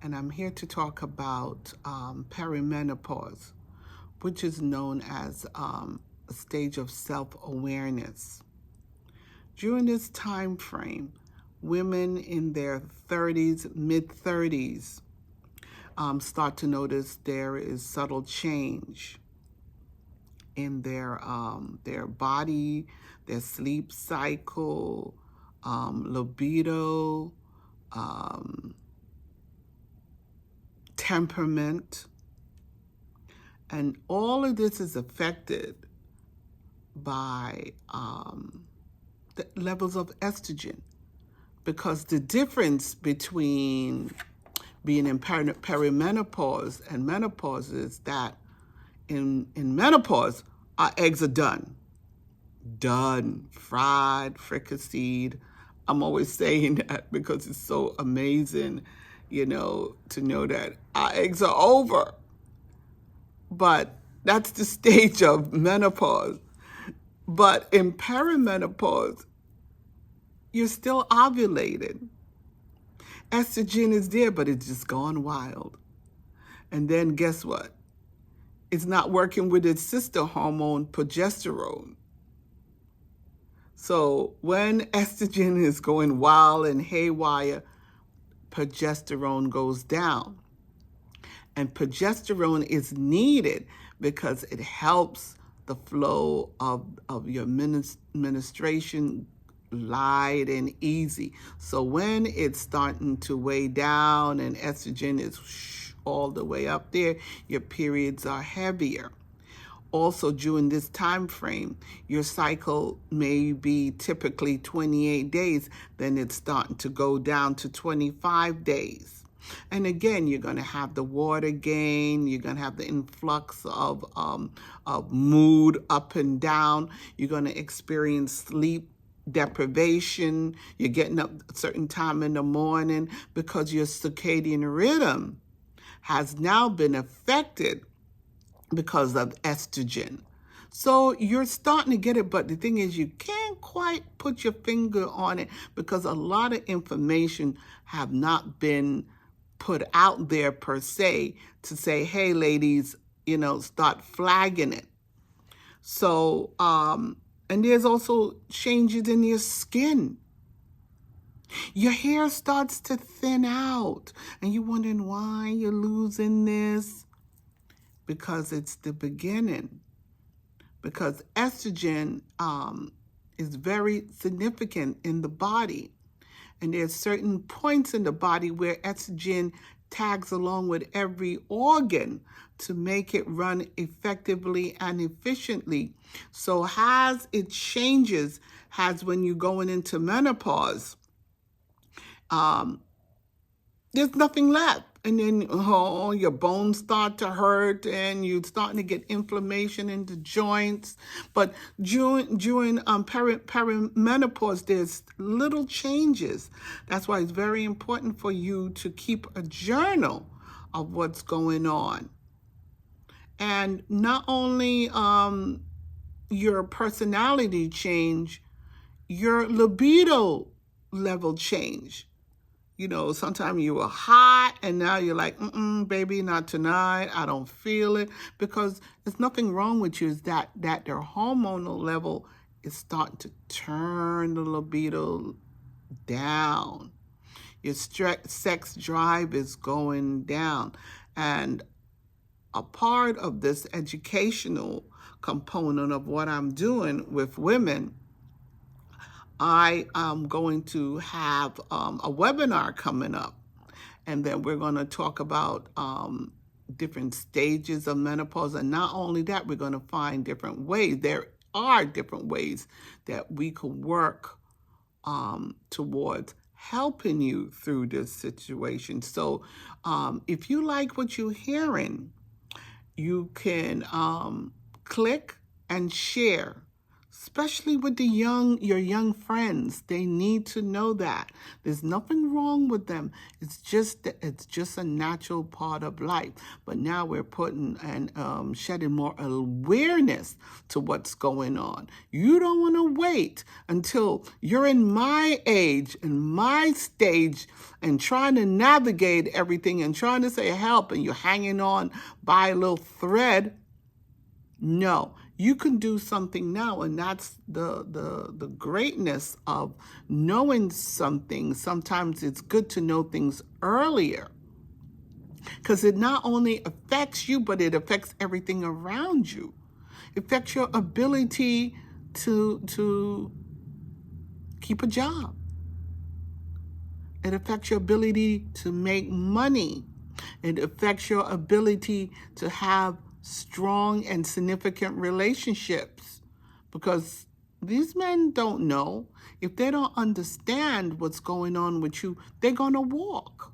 and I'm here to talk about perimenopause, which is known as a stage of self-awareness. During this time frame, women in their 30s, mid-30s, start to notice there is subtle change in their body, their sleep cycle, libido, temperament, and all of this is affected by the levels of estrogen, because the difference between being in perimenopause and menopause is that in menopause, our eggs are done, fried, fricasseed. I'm always saying that because it's so amazing, to know that our eggs are over. But that's the stage of menopause. But in perimenopause, you're still ovulating. Estrogen is there, but it's just gone wild. And then guess what? It's not working with its sister hormone, progesterone. So when estrogen is going wild and haywire, progesterone goes down. And progesterone is needed because it helps the flow of your menstruation light and easy. So when it's starting to weigh down and estrogen is all the way up there, your periods are heavier. Also, during this time frame, your cycle may be typically 28 days, then it's starting to go down to 25 days. And again, you're going to have the water gain. You're going to have the influx of mood up and down. You're going to experience sleep deprivation. You're getting up a certain time in the morning because your circadian rhythm has now been affected because of estrogen. So you're starting to get it, but the thing is you can't quite put your finger on it because a lot of information have not been put out there per se to say, hey, ladies, start flagging it. So, and there's also changes in your skin. Your hair starts to thin out and you're wondering why you're losing this. Because it's the beginning. Because estrogen is very significant in the body. And there's certain points in the body where estrogen tags along with every organ to make it run effectively and efficiently. So as it changes, as when you're going into menopause, there's nothing left. And then your bones start to hurt and you're starting to get inflammation in the joints. But during perimenopause, there's little changes. That's why it's very important for you to keep a journal of what's going on. And not only your personality change, your libido level change. Sometimes you were hot and now you're like, baby, not tonight. I don't feel it, because there's nothing wrong with you. Is that their hormonal level is starting to turn the libido down. Your sex drive is going down. And a part of this educational component of what I'm doing with women, I am going to have a webinar coming up, and then we're going to talk about different stages of menopause. And not only that, we're going to find different ways. There are different ways that we can work towards helping you through this situation. So if you like what you're hearing, you can click and share especially with your young friends. They need to know that there's nothing wrong with them. It's just a natural part of life. But now we're putting and shedding more awareness to what's going on. You don't want to wait until you're in my age and my stage and trying to navigate everything and trying to say help, and you're hanging on by a little thread. No, you can do something now, and that's the greatness of knowing something. Sometimes it's good to know things earlier, because it not only affects you, but it affects everything around you. It affects your ability to keep a job. It affects your ability to make money. It affects your ability to have strong and significant relationships, because these men don't know. If they don't understand what's going on with you, they're going to walk.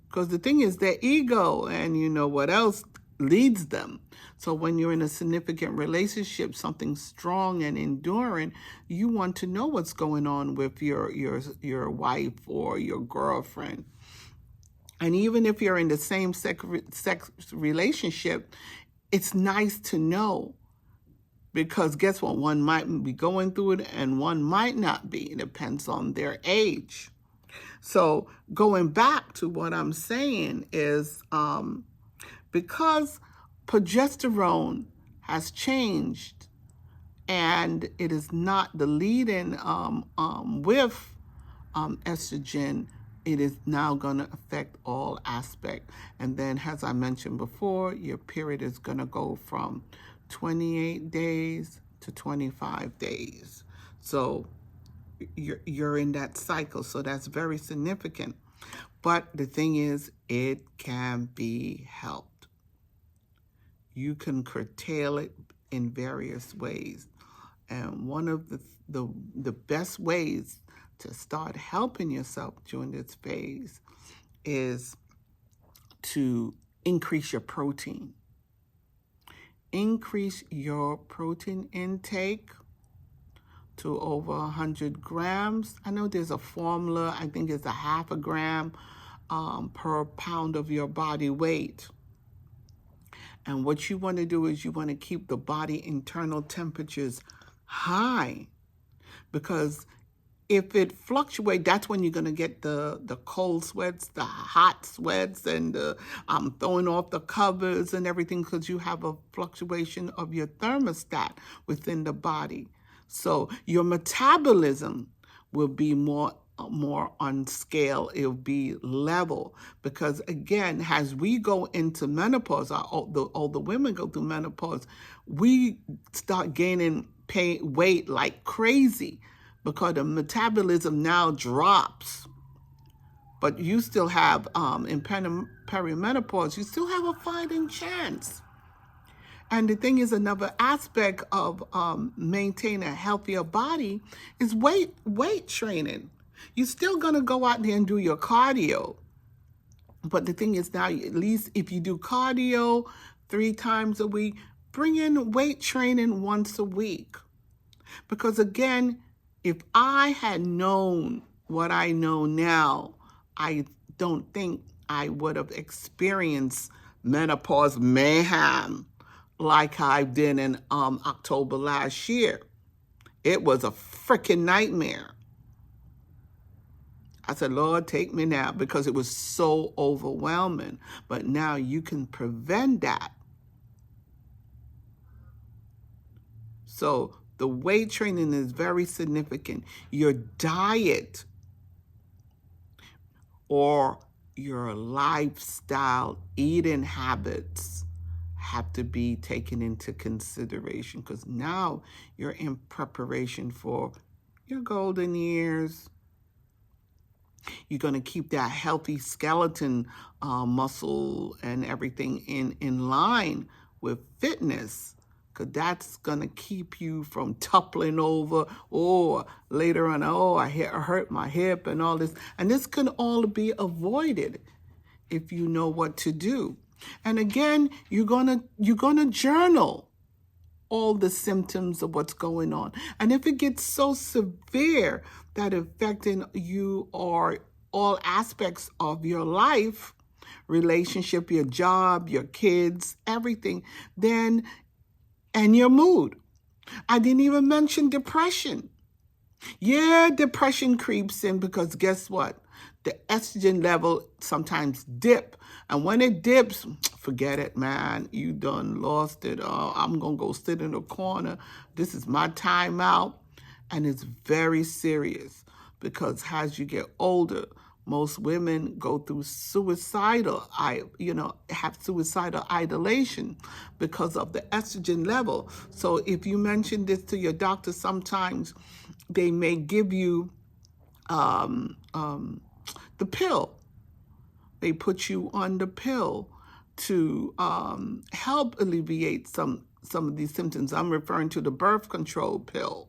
Because the thing is, their ego and you know what else leads them. So when you're in a significant relationship, something strong and enduring, you want to know what's going on with your wife or your girlfriend. And even if you're in the same sex relationship, it's nice to know, because guess what? One might be going through it and one might not be. It depends on their age. So going back to what I'm saying is because progesterone has changed and it is not the lead-in with estrogen, it is now going to affect all aspects. And then, as I mentioned before, your period is going to go from 28 days to 25 days. So you're in that cycle. So that's very significant. But the thing is, it can be helped. You can curtail it in various ways. And one of the best ways to start helping yourself during this phase is to increase your protein. Increase your protein intake to over 100 grams. I know there's a formula. I think it's a half a gram per pound of your body weight. And what you want to do is you want to keep the body internal temperatures high, because if it fluctuates, that's when you're going to get the cold sweats, the hot sweats, and throwing off the covers and everything, because you have a fluctuation of your thermostat within the body. So your metabolism will be more on scale. It'll be level, because again, as we go into menopause, all the women go through menopause, we start gaining weight like crazy, because the metabolism now drops. But you still have, in perimenopause, you still have a fighting chance. And the thing is, another aspect of maintaining a healthier body is weight training. You're still going to go out there and do your cardio. But the thing is now, at least if you do cardio 3 times a week, bring in weight training once a week. Because again, if I had known what I know now, I don't think I would have experienced menopause mayhem like I did in October last year. It was a freaking nightmare. I said, Lord, take me now, because it was so overwhelming. But now you can prevent that. So the weight training is very significant. Your diet or your lifestyle eating habits have to be taken into consideration, because now you're in preparation for your golden years. You're going to keep that healthy skeleton muscle and everything in line with fitness, because that's going to keep you from toppling over, or later on, I hurt my hip and all this. And this can all be avoided if you know what to do. And again, you're gonna journal all the symptoms of what's going on. And if it gets so severe that affecting you or all aspects of your life, relationship, your job, your kids, everything, then, and your mood. I didn't even mention depression. Yeah, depression creeps in because guess what? The estrogen level sometimes dip. And when it dips, forget it, man. You done lost it. I'm going to go sit in a corner. This is my time out. And it's very serious because as you get older, most women go through have suicidal ideation because of the estrogen level. So if you mention this to your doctor, sometimes they may give you the pill. They put you on the pill to help alleviate some of these symptoms. I'm referring to the birth control pill.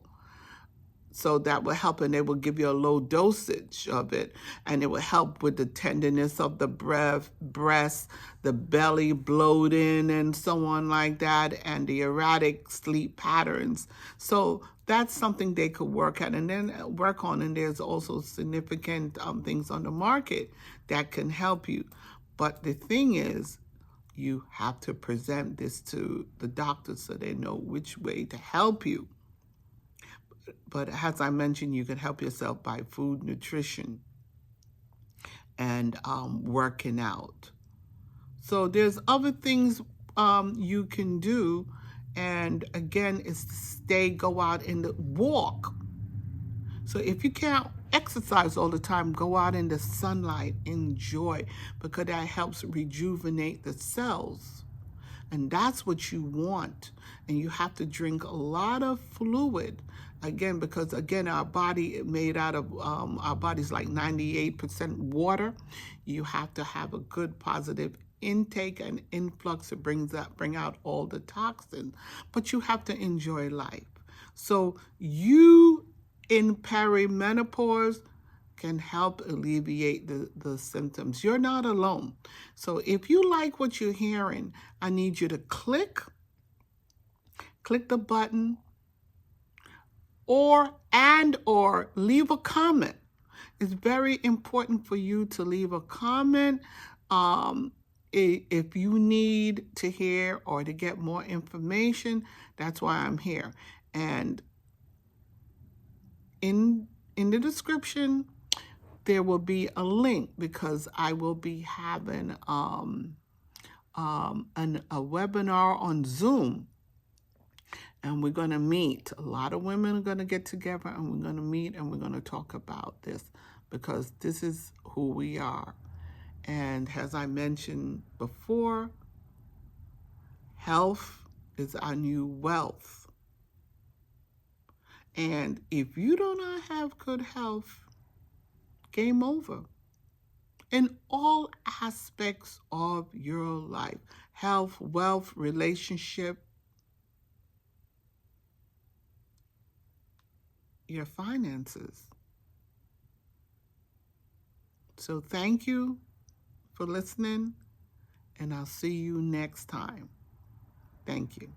So that will help, and they will give you a low dosage of it, and it will help with the tenderness of the breast, the belly bloating, and so on like that, and the erratic sleep patterns. So that's something they could work at and then work on. And there's also significant things on the market that can help you. But the thing is, you have to present this to the doctor so they know which way to help you. But as I mentioned, you can help yourself by food, nutrition, and working out. So there's other things you can do. And again, is to go out and walk. So if you can't exercise all the time, go out in the sunlight, enjoy, because that helps rejuvenate the cells. And that's what you want. And you have to drink a lot of fluid. Again, because again, our body made out of, our body's like 98% water. You have to have a good positive intake and influx to bring out all the toxins. But you have to enjoy life. So you in perimenopause can help alleviate the symptoms. You're not alone. So if you like what you're hearing, I need you to click the button or leave a comment. It's very important for you to leave a comment. If you need to hear or to get more information, that's why I'm here. And in the description, there will be a link because I will be having a webinar on Zoom, and we're going to meet. A lot of women are going to get together, and we're going to meet, and we're going to talk about this because this is who we are. And as I mentioned before, health is our new wealth. And if you do not have good health, game over. In all aspects of your life, health, wealth, relationship, your finances. So thank you for listening, and I'll see you next time. Thank you.